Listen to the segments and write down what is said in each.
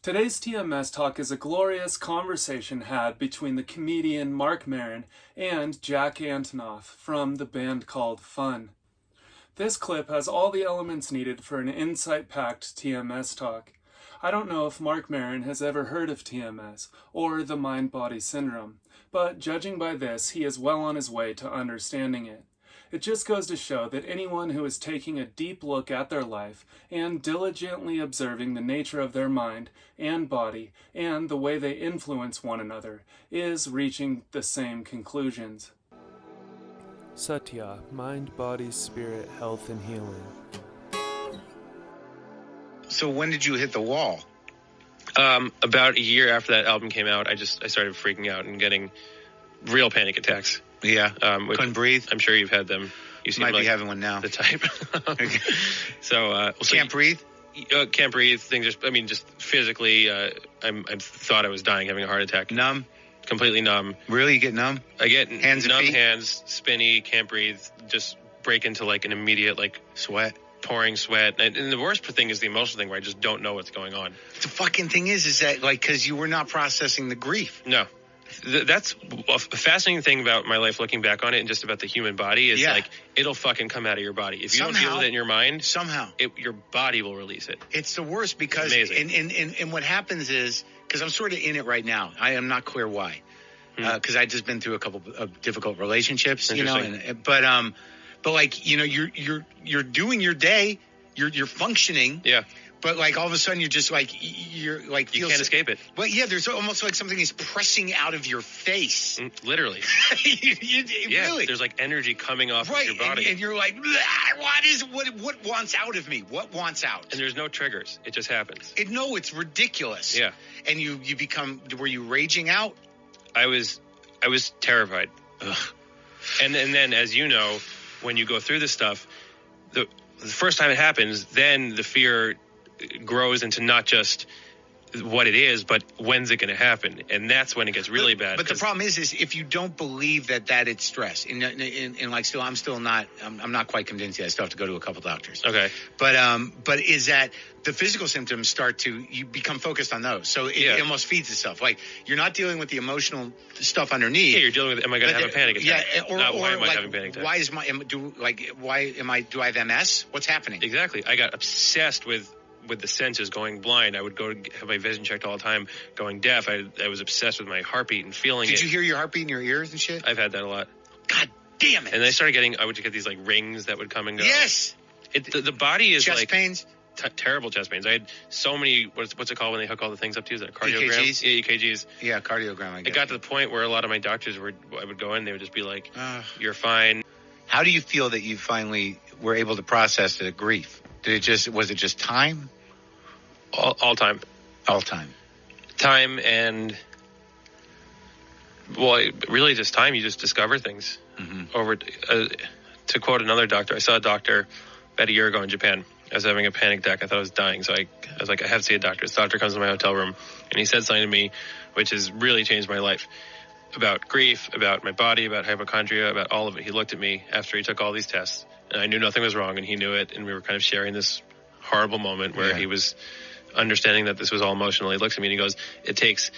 Today's TMS talk is a glorious conversation had between the comedian Mark Maron and Jack Antonoff from the band called Fun. This clip has all the elements needed for an insight-packed TMS talk. I don't know if Mark Maron has ever heard of TMS or the mind-body syndrome, but judging by this, he is well on his way to understanding it. It just goes to show that anyone who is taking a deep look at their life and diligently observing the nature of their mind and body and the way they influence one another is reaching the same conclusions. Satya, mind, body, spirit, health, and healing. So when did you hit the wall? About a year after that album came out, I started freaking out and getting real panic attacks. Yeah, couldn't breathe. I'm sure you've had them. You might be having one now. The type. Can't breathe. Can't breathe. Just physically, I thought I was dying, having a heart attack. Numb. Completely numb. Really, you get numb? I get numb feet? hands, spinny, can't breathe. Just break into like an immediate sweat. Pouring sweat. And the worst thing is the emotional thing where I just don't know what's going on. The fucking thing is that because you were not processing the grief. No. That's a fascinating thing about my life looking back on it and just about the human body is it'll fucking come out of your body. If you don't deal with it in your mind, your body will release it. It's the worst because and what happens is, because I'm sort of in it right now. I am not clear why. Because I just been through a couple of difficult relationships, but you're doing your day, you're functioning. Yeah. But all of a sudden, you're just you can't escape it. Well, yeah, there's almost like something is pressing out of your face. Literally. Really. There's energy coming off of your body. And you're like, what wants out of me? What wants out? And there's no triggers. It just happens. It's ridiculous. Yeah. And you become, were you raging out? I was terrified. Ugh. And then, as you know, when you go through this stuff, the first time it happens, then the fear grows into not just what it is, but when's it going to happen? And that's when it gets really bad. But the problem is if you don't believe that it's stress, and I'm not quite convinced yet. I still have to go to a couple doctors. Okay. But is that the physical symptoms you become focused on those. So it almost feeds itself. You're not dealing with the emotional stuff underneath. Yeah, you're dealing with, am I going to have a panic attack? Yeah, why am I having a panic attack? Do I have MS? What's happening? Exactly. I got obsessed with the senses, going blind. I would go to have my vision checked all the time, going deaf. I was obsessed with my heartbeat and feeling it. Did you hear your heartbeat in your ears and shit? I've had that a lot. God damn it. And I would get these rings that would come and go. Yes. The body is chest pains. Terrible chest pains. I had so many, what's it called when they hook all the things up to you? Is that a cardiogram? EKGs? Yeah, EKGs. Yeah, cardiogram, I guess. It got to the point where a lot of my doctors I would go in, they would just be like, you're fine. How do you feel that you finally were able to process the grief? Was it just time? All time. All time. Time and, really just time. You just discover things. Mm-hmm. To quote another doctor, I saw a doctor about a year ago in Japan. I was having a panic attack. I thought I was dying. So I was like, I have to see a doctor. This doctor comes to my hotel room, and he said something to me which has really changed my life about grief, about my body, about hypochondria, about all of it. He looked at me after he took all these tests, and I knew nothing was wrong, and he knew it, and we were kind of sharing this horrible moment where he was understanding that this was all emotional. He looks at me and he goes, it takes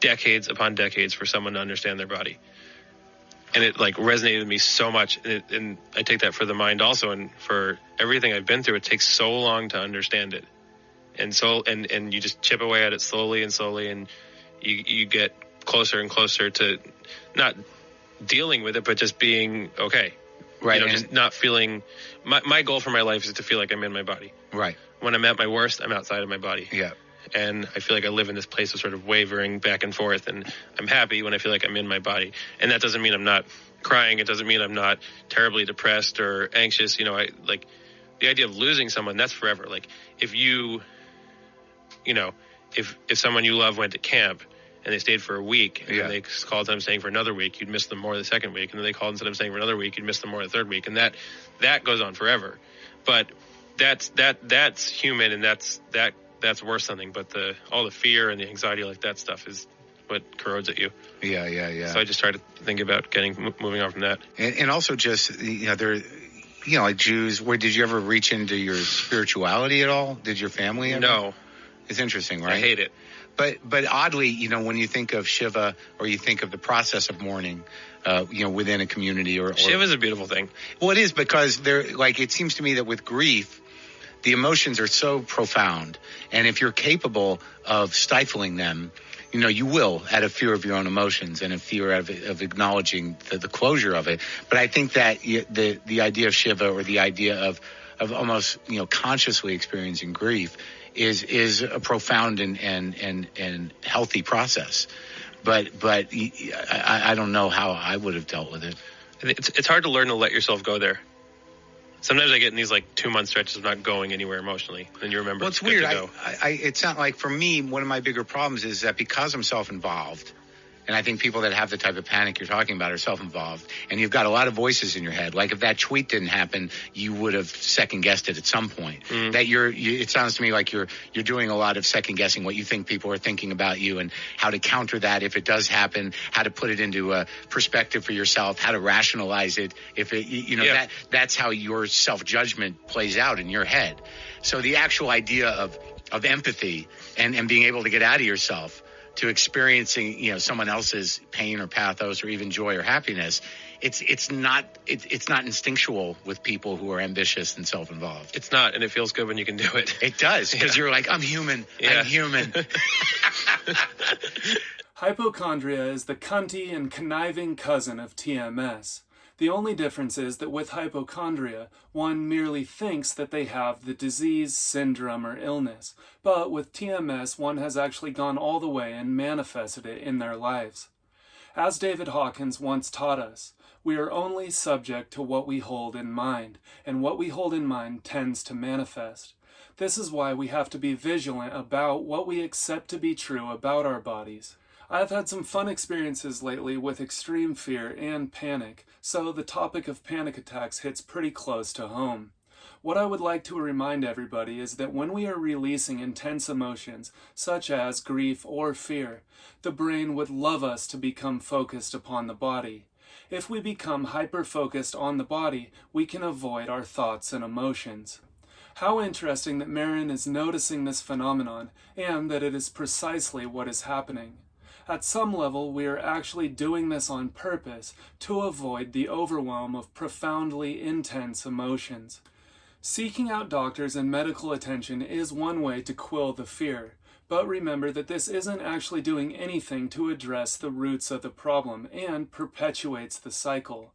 decades upon decades for someone to understand their body. And it resonated with me so much. And I take that for the mind also. And for everything I've been through, it takes so long to understand it. And so, and you just chip away at it slowly and slowly. And you get closer and closer to not dealing with it, but just being okay. Right. Just not feeling, my goal for my life is to feel like I'm in my body. Right. When I'm at my worst, I'm outside of my body. Yeah. And I feel like I live in this place of sort of wavering back and forth, and I'm happy when I feel like I'm in my body. And that doesn't mean I'm not crying. It doesn't mean I'm not terribly depressed or anxious. The idea of losing someone, that's forever. If if someone you love went to camp and they stayed for a week, and then they called them staying for another week, you'd miss them more the second week. And then they called instead of staying for another week, you'd miss them more the third week. And that goes on forever. But that's human, and that's worth something. But all the fear and the anxiety, that stuff, is what corrodes at you. Yeah. So I just started to think about moving on from that. And also just, like Jews, did you ever reach into your spirituality at all? Did your family ever? No. It's interesting, right? I hate it. But oddly, when you think of Shiva or you think of the process of mourning, within a community or Shiva's a beautiful thing. Well, it is, because it seems to me that with grief, the emotions are so profound, and if you're capable of stifling them, you will, out of fear of your own emotions and a fear of acknowledging the closure of it. But I think that the idea of Shiva, or the idea of almost consciously experiencing grief, is a profound and healthy process. But I don't know how I would have dealt with it. It's hard to learn to let yourself go there. Sometimes I get in these 2-month stretches of not going anywhere emotionally, and you remember. Well, it's weird. It's not like, for me, one of my bigger problems is that because I'm self-involved, and I think people that have the type of panic you're talking about are self-involved, and you've got a lot of voices in your head. Like, if that tweet didn't happen, you would have second-guessed it at some point. That it sounds to me like you're doing a lot of second-guessing what you think people are thinking about you, and how to counter that if it does happen, how to put it into a perspective for yourself, how to rationalize it. If it, that's how your self-judgment plays out in your head. So the actual idea of empathy and being able to get out of yourself to experiencing, someone else's pain or pathos or even joy or happiness, it's not instinctual with people who are ambitious and self-involved. It's not, and it feels good when you can do it. It does, because you're like, I'm human. Yeah. I'm human. Hypochondria is the Cunty and Conniving cousin of TMS. The only difference is that with hypochondria, one merely thinks that they have the disease, syndrome, or illness, but with TMS, one has actually gone all the way and manifested it in their lives. As David Hawkins once taught us, we are only subject to what we hold in mind, and what we hold in mind tends to manifest. This is why we have to be vigilant about what we accept to be true about our bodies. I've had some fun experiences lately with extreme fear and panic, so the topic of panic attacks hits pretty close to home. What I would like to remind everybody is that when we are releasing intense emotions, such as grief or fear, the brain would love us to become focused upon the body. If we become hyper-focused on the body, we can avoid our thoughts and emotions. How interesting that Maron is noticing this phenomenon, and that it is precisely what is happening. At some level, we are actually doing this on purpose to avoid the overwhelm of profoundly intense emotions. Seeking out doctors and medical attention is one way to quell the fear, but remember that this isn't actually doing anything to address the roots of the problem and perpetuates the cycle.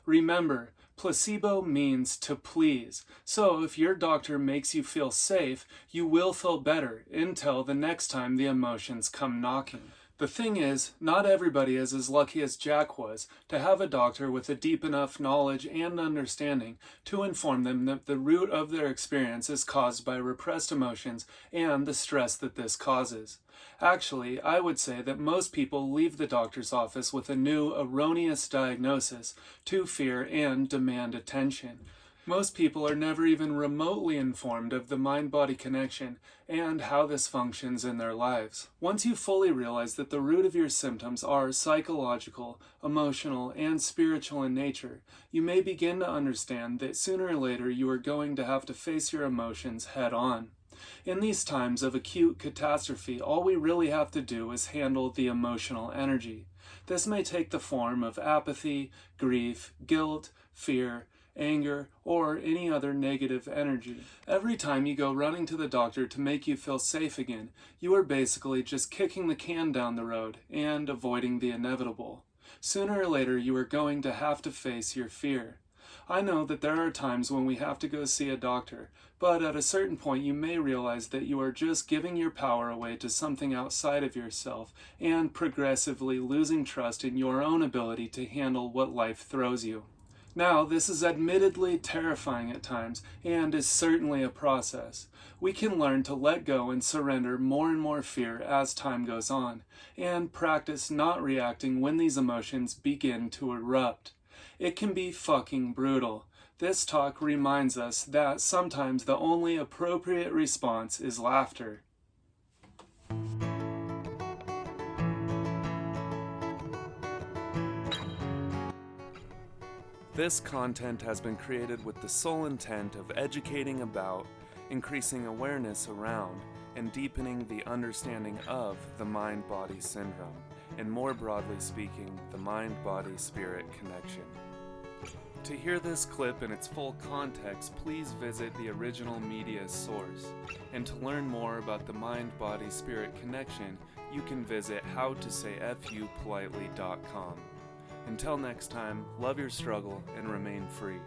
Remember, placebo means to please, so if your doctor makes you feel safe, you will feel better until the next time the emotions come knocking. The thing is, not everybody is as lucky as Jack was to have a doctor with a deep enough knowledge and understanding to inform them that the root of their experience is caused by repressed emotions and the stress that this causes. Actually, I would say that most people leave the doctor's office with a new, erroneous diagnosis to fear and demand attention. Most people are never even remotely informed of the mind-body connection and how this functions in their lives. Once you fully realize that the root of your symptoms are psychological, emotional, and spiritual in nature, you may begin to understand that sooner or later you are going to have to face your emotions head-on. In these times of acute catastrophe, all we really have to do is handle the emotional energy. This may take the form of apathy, grief, guilt, fear, anger, or any other negative energy. Every time you go running to the doctor to make you feel safe again, you are basically just kicking the can down the road and avoiding the inevitable. Sooner or later, you are going to have to face your fear. I know that there are times when we have to go see a doctor, but at a certain point you may realize that you are just giving your power away to something outside of yourself and progressively losing trust in your own ability to handle what life throws you. Now, this is admittedly terrifying at times, and is certainly a process. We can learn to let go and surrender more and more fear as time goes on, and practice not reacting when these emotions begin to erupt. It can be fucking brutal. This talk reminds us that sometimes the only appropriate response is laughter. This content has been created with the sole intent of educating about, increasing awareness around, and deepening the understanding of the mind-body syndrome, and more broadly speaking, the mind-body-spirit connection. To hear this clip in its full context, please visit the original media source. And to learn more about the mind-body-spirit connection, you can visit howtosayfupolitely.com. Until next time, love your struggle and remain free.